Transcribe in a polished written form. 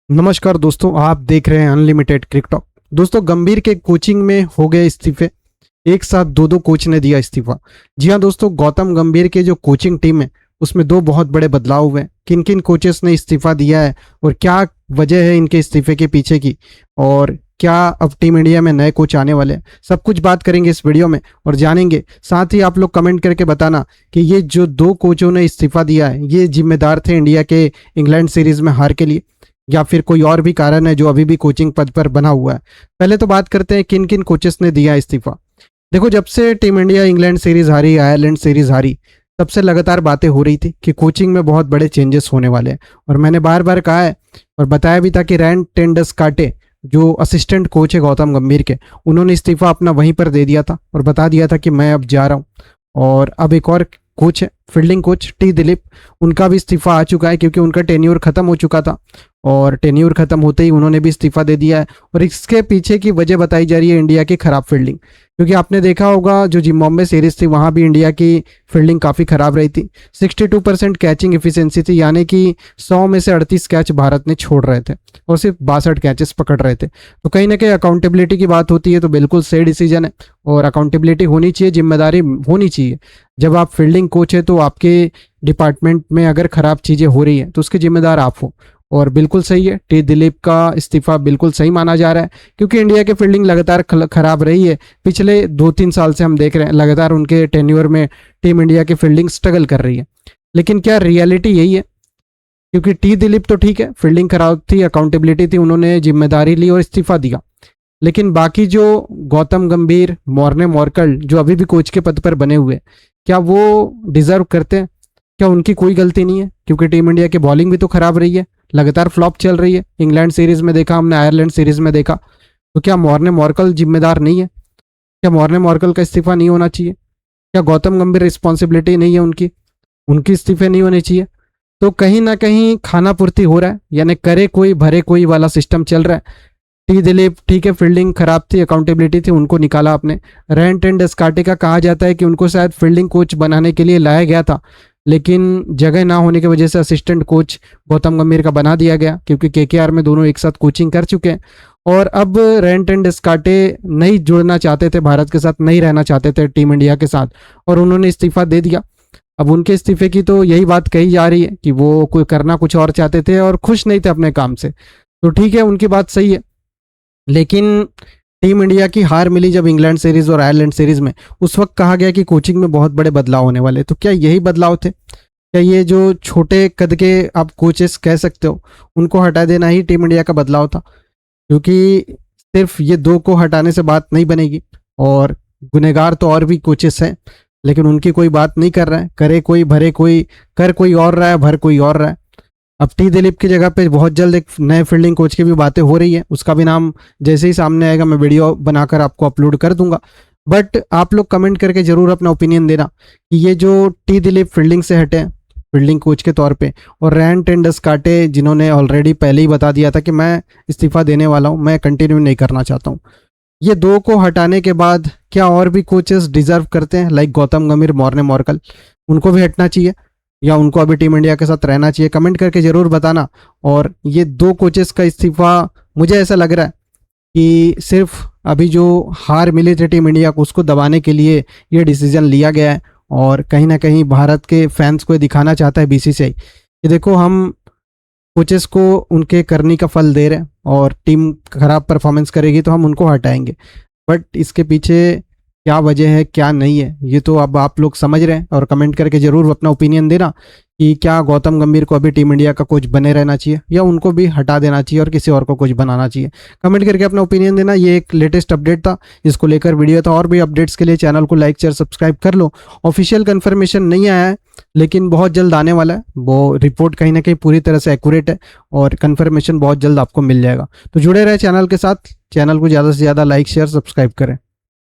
नमस्कार दोस्तों, आप देख रहे हैं अनलिमिटेड क्रिक टॉक। दोस्तों, गंभीर के कोचिंग में हो गए इस्तीफे। एक साथ दो कोच ने दिया इस्तीफा। जी हाँ दोस्तों, गौतम गंभीर के जो कोचिंग टीम है उसमें दो बहुत बड़े बदलाव हुए। किन किन कोचेस ने इस्तीफा दिया है और क्या वजह है इनके इस्तीफे के पीछे की, और क्या अब टीम इंडिया में नए कोच आने वाले हैं, सब कुछ बात करेंगे इस वीडियो में और जानेंगे। साथ ही आप लोग कमेंट करके बताना कि ये जो दो कोचों ने इस्तीफा दिया है ये जिम्मेदार थे इंडिया के इंग्लैंड सीरीज में हार के लिए, या फिर कोई और भी कारण है जो अभी भी कोचिंग पद पर बना हुआ है। पहले तो बात करते हैं किन किन कोचेस ने दिया इस्तीफा। देखो, जब से टीम इंडिया इंग्लैंड सीरीज हारी, आयरलैंड सीरीज हारी, तब से लगातार बातें हो रही थी कि कोचिंग में बहुत बड़े चेंजेस होने वाले हैं। और मैंने बार बार कहा है और बताया भी था कि रैन टेंडसकाटे जो असिस्टेंट कोच है गौतम गंभीर के, उन्होंने इस्तीफा अपना वहीं पर दे दिया था और बता दिया था कि मैं अब जा रहा हूँ। और अब एक और कोच है, फील्डिंग कोच टी दिलीप, उनका भी इस्तीफा आ चुका है क्योंकि उनका टेन्योर खत्म हो चुका था और टेन्योर खत्म होते ही उन्होंने भी इस्तीफा दे दिया है। और इसके पीछे की वजह बताई जा रही है इंडिया की खराब फील्डिंग, क्योंकि आपने देखा होगा जो जिम्बाब्वे सीरीज थी वहां भी इंडिया की फील्डिंग काफ़ी खराब रही थी। 62% कैचिंग एफिशिएंसी थी, यानी कि 100 में से 38 कैच भारत ने छोड़ रहे थे और सिर्फ 62 कैचेस पकड़ रहे थे। तो कहीं ना कहीं अकाउंटेबिलिटी की बात होती है तो बिल्कुल सही डिसीजन है और अकाउंटेबिलिटी होनी चाहिए, जिम्मेदारी होनी चाहिए। जब आप फील्डिंग कोच है तो आपके डिपार्टमेंट में अगर खराब चीज़ें हो रही है तो उसके जिम्मेदार आप हो, और बिल्कुल सही है। टी दिलीप का इस्तीफा बिल्कुल सही माना जा रहा है क्योंकि इंडिया की फील्डिंग लगातार खराब रही है। पिछले 2-3 साल से हम देख रहे हैं लगातार उनके टेन्योर में टीम इंडिया की फील्डिंग स्ट्रगल कर रही है। लेकिन क्या रियलिटी यही है? क्योंकि टी दिलीप तो ठीक है, फील्डिंग खराब थी, अकाउंटेबिलिटी थी, उन्होंने जिम्मेदारी ली और इस्तीफा दिया। लेकिन बाकी जो गौतम गंभीर, मॉर्ने मॉर्कल जो अभी भी कोच के पद पर बने हुए, क्या वो डिजर्व करते हैं? क्या उनकी कोई गलती नहीं है? क्योंकि टीम इंडिया की बॉलिंग भी तो खराब रही है, लगातार फ्लॉप चल रही है। इंग्लैंड सीरीज में देखा हमने, आयरलैंड सीरीज में देखा। तो क्या मॉर्ने मॉर्कल जिम्मेदार नहीं है? क्या मॉर्ने मॉर्कल का इस्तीफा नहीं होना चाहिए? क्या गौतम गंभीर रिस्पॉन्सिबिलिटी नहीं है उनकी? उनकी इस्तीफे नहीं होने चाहिए? तो कहीं ना कहीं खाना पूर्ति हो रहा है, यानी करे कोई भरे कोई वाला सिस्टम चल रहा है। टी दिलीप ठीक है, फील्डिंग खराब थी, अकाउंटेबिलिटी थी, उनको निकाला आपने। रैन टेंडसकाटे का कहा जाता है कि उनको शायद फील्डिंग कोच बनाने के लिए लाया गया था, लेकिन जगह ना होने की वजह से असिस्टेंट कोच गौतम गंभीर का बना दिया गया, क्योंकि केकेआर में दोनों एक साथ कोचिंग कर चुके हैं। और अब रैन टेंडसकाटे नहीं जुड़ना चाहते थे भारत के साथ, नहीं रहना चाहते थे टीम इंडिया के साथ, और उन्होंने इस्तीफा दे दिया। अब उनके इस्तीफे की तो यही बात कही जा रही है कि वो कोई करना कुछ और चाहते थे और खुश नहीं थे अपने काम से। तो ठीक है, उनकी बात सही है। लेकिन टीम इंडिया की हार मिली जब इंग्लैंड सीरीज और आयरलैंड सीरीज में, उस वक्त कहा गया कि कोचिंग में बहुत बड़े बदलाव होने वाले। तो क्या यही बदलाव थे? क्या ये जो छोटे कद के आप कोचेस कह सकते हो उनको हटा देना ही टीम इंडिया का बदलाव था? क्योंकि सिर्फ ये दो को हटाने से बात नहीं बनेगी, और गुनहगार तो और भी कोचेस हैं, लेकिन उनकी कोई बात नहीं कर रहा है। करे कोई भरे कोई, कर कोई और रहा है, भर कोई और रहा है। अब टी दिलीप की जगह पे बहुत जल्द एक नए फील्डिंग कोच की भी बातें हो रही है, उसका भी नाम जैसे ही सामने आएगा मैं वीडियो बनाकर आपको अपलोड कर दूंगा। बट आप लोग कमेंट करके जरूर अपना ओपिनियन देना कि ये जो टी दिलीप फील्डिंग से हटे हैं फील्डिंग कोच के तौर पे, और रैन टेंडसकाटे जिन्होंने ऑलरेडी पहले ही बता दिया था कि मैं इस्तीफा देने वाला हूँ, मैं कंटिन्यू नहीं करना चाहता हूँ, ये दो को हटाने के बाद क्या और भी कोचेस डिजर्व करते हैं लाइक गौतम गंभीर, मॉर्ने मॉर्कल? उनको भी हटना चाहिए या उनको अभी टीम इंडिया के साथ रहना चाहिए? कमेंट करके जरूर बताना। और ये दो कोचेस का इस्तीफा, मुझे ऐसा लग रहा है कि सिर्फ अभी जो हार मिली थी टीम इंडिया को उसको दबाने के लिए ये डिसीजन लिया गया है, और कहीं ना कहीं भारत के फैंस को दिखाना चाहता है बीसीसीआई कि देखो हम कोचेस को उनके करनी का फल दे रहे हैं, और टीम खराब परफॉर्मेंस करेगी तो हम उनको हटाएंगे। बट इसके पीछे क्या वजह है, क्या नहीं है, ये तो अब आप लोग समझ रहे हैं। और कमेंट करके जरूर अपना ओपिनियन देना कि क्या गौतम गंभीर को अभी टीम इंडिया का कोच बने रहना चाहिए या उनको भी हटा देना चाहिए और किसी और को कोच बनाना चाहिए। कमेंट करके अपना ओपिनियन देना। ये एक लेटेस्ट अपडेट था, इसको लेकर वीडियो था। और भी अपडेट्स के लिए चैनल को लाइक शेयर सब्सक्राइब कर लो। ऑफिशियल कन्फर्मेशन नहीं आया है, लेकिन बहुत जल्द आने वाला है। वो रिपोर्ट कहीं ना कहीं पूरी तरह से एक्यूरेट है और कन्फर्मेशन बहुत जल्द आपको मिल जाएगा। तो जुड़े रहे चैनल के साथ, चैनल को ज़्यादा से ज़्यादा लाइक शेयर सब्सक्राइब करें।